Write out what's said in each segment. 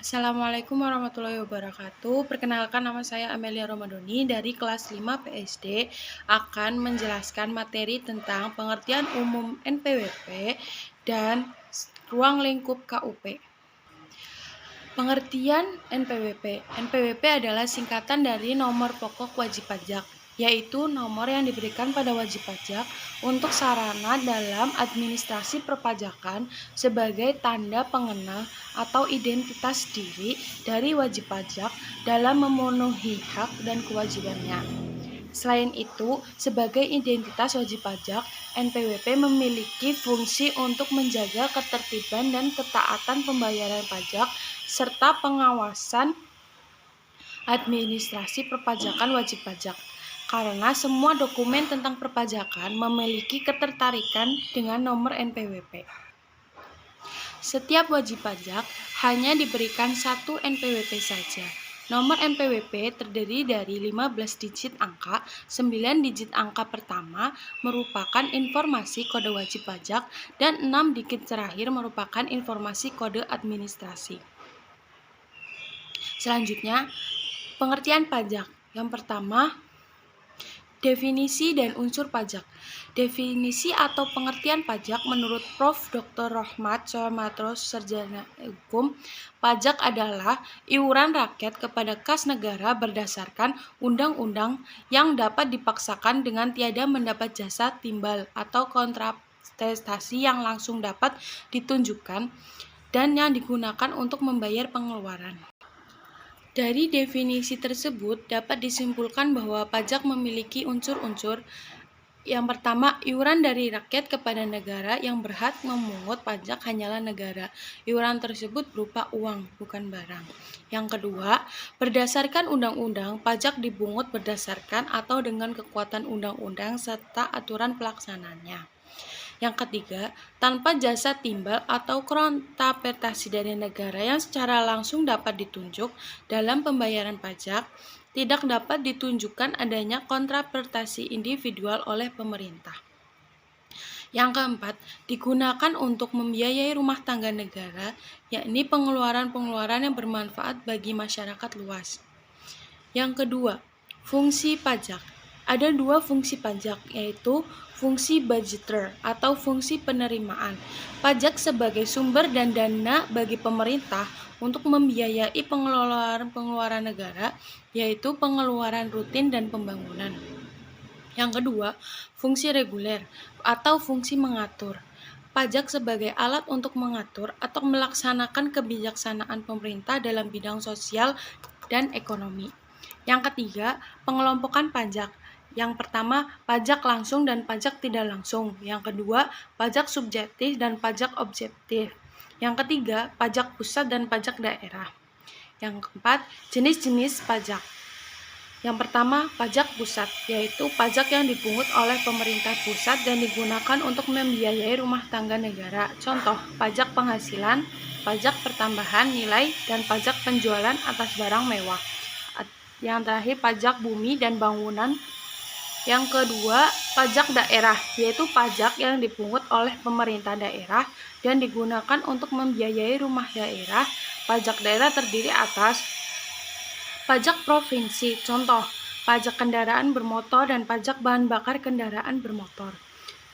Assalamualaikum warahmatullahi wabarakatuh. Perkenalkan, nama saya Amelia Romadoni dari kelas 5 PSD akan menjelaskan materi tentang pengertian umum NPWP dan ruang lingkup KUP. Pengertian NPWP. NPWP adalah singkatan dari nomor pokok wajib pajak, yaitu nomor yang diberikan pada wajib pajak untuk sarana dalam administrasi perpajakan sebagai tanda pengenal atau identitas diri dari wajib pajak dalam memenuhi hak dan kewajibannya. Selain itu, sebagai identitas wajib pajak, NPWP memiliki fungsi untuk menjaga ketertiban dan ketaatan pembayaran pajak serta pengawasan administrasi perpajakan wajib pajak. Karena semua dokumen tentang perpajakan memiliki ketertarikan dengan nomor NPWP. Setiap wajib pajak hanya diberikan satu NPWP saja. Nomor NPWP terdiri dari 15 digit angka, 9 digit angka pertama merupakan informasi kode wajib pajak, dan 6 digit terakhir merupakan informasi kode administrasi. Selanjutnya, pengertian pajak. Yang pertama, definisi dan unsur pajak. Definisi atau pengertian pajak menurut Prof. Dr. Rohmat Soematro, Sarjana Hukum, pajak adalah iuran rakyat kepada kas negara berdasarkan undang-undang yang dapat dipaksakan dengan tiada mendapat jasa timbal atau kontrastasi yang langsung dapat ditunjukkan dan yang digunakan untuk membayar pengeluaran. Dari definisi tersebut dapat disimpulkan bahwa pajak memiliki unsur-unsur. Yang pertama, iuran dari rakyat kepada negara. Yang berhak memungut pajak hanyalah negara. Iuran tersebut berupa uang, bukan barang. Yang kedua, berdasarkan undang-undang, pajak dipungut berdasarkan atau dengan kekuatan undang-undang serta aturan pelaksanaannya. Yang ketiga, tanpa jasa timbal atau kontraprestasi dari negara yang secara langsung dapat ditunjuk dalam pembayaran pajak, tidak dapat ditunjukkan adanya kontraprestasi individual oleh pemerintah. Yang keempat, digunakan untuk membiayai rumah tangga negara, yakni pengeluaran-pengeluaran yang bermanfaat bagi masyarakat luas. Yang kedua, fungsi pajak. Ada dua fungsi pajak, yaitu fungsi budgeter atau fungsi penerimaan. Pajak sebagai sumber dan dana bagi pemerintah untuk membiayai pengeluaran-pengeluaran negara, yaitu pengeluaran rutin dan pembangunan. Yang kedua, fungsi reguler atau fungsi mengatur. Pajak sebagai alat untuk mengatur atau melaksanakan kebijaksanaan pemerintah dalam bidang sosial dan ekonomi. Yang ketiga, pengelompokan pajak. Yang pertama, pajak langsung dan pajak tidak langsung. Yang kedua, pajak subjektif dan pajak objektif. Yang ketiga, pajak pusat dan pajak daerah. Yang keempat, jenis-jenis pajak. Yang pertama, pajak pusat, yaitu pajak yang dipungut oleh pemerintah pusat dan digunakan untuk membiayai rumah tangga negara. Contoh, pajak penghasilan, pajak pertambahan nilai, dan pajak penjualan atas barang mewah. Yang terakhir, pajak bumi dan bangunan. Yang kedua, pajak daerah, yaitu pajak yang dipungut oleh pemerintah daerah dan digunakan untuk membiayai rumah daerah. Pajak daerah terdiri atas pajak provinsi, contoh, pajak kendaraan bermotor dan pajak bahan bakar kendaraan bermotor.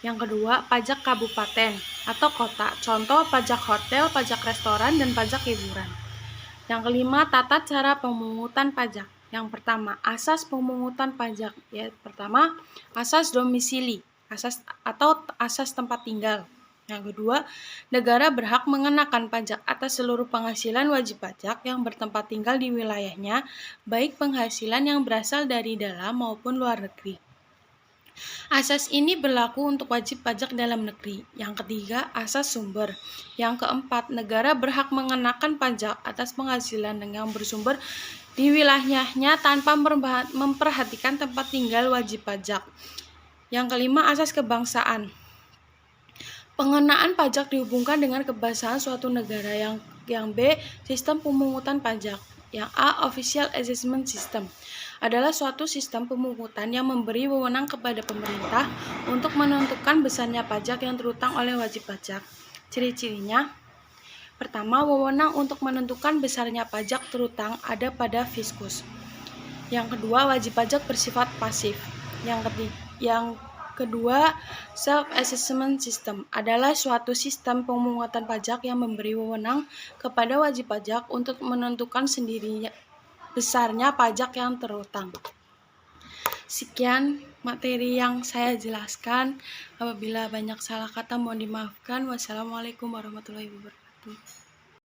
Yang kedua, pajak kabupaten atau kota, contoh, pajak hotel, pajak restoran, dan pajak hiburan. Yang kelima, tata cara pemungutan pajak. Yang pertama, asas pemungutan pajak. Ya, pertama, asas domisili, asas tempat tinggal. Yang kedua, negara berhak mengenakan pajak atas seluruh penghasilan wajib pajak yang bertempat tinggal di wilayahnya, baik penghasilan yang berasal dari dalam maupun luar negeri. Asas ini berlaku untuk wajib pajak dalam negeri. Yang ketiga, asas sumber. Yang keempat, negara berhak mengenakan pajak atas penghasilan yang bersumber di wilayahnya tanpa memperhatikan tempat tinggal wajib pajak. Yang kelima, asas kebangsaan. Pengenaan pajak dihubungkan dengan kebangsaan suatu negara. Yang B, sistem pemungutan pajak. Yang A, official assessment system, adalah suatu sistem pemungutan yang memberi wewenang kepada pemerintah untuk menentukan besarnya pajak yang terutang oleh wajib pajak. Ciri-cirinya, Pertama, wewenang untuk menentukan besarnya pajak terutang ada pada Fiskus. Yang kedua, wajib pajak bersifat pasif. Yang kedua, self-assessment system adalah suatu sistem pemungutan pajak yang memberi wewenang kepada wajib pajak untuk menentukan sendirinya besarnya pajak yang terutang. Sekian materi yang saya jelaskan. Apabila banyak salah kata mohon dimaafkan. Wassalamualaikum warahmatullahi wabarakatuh.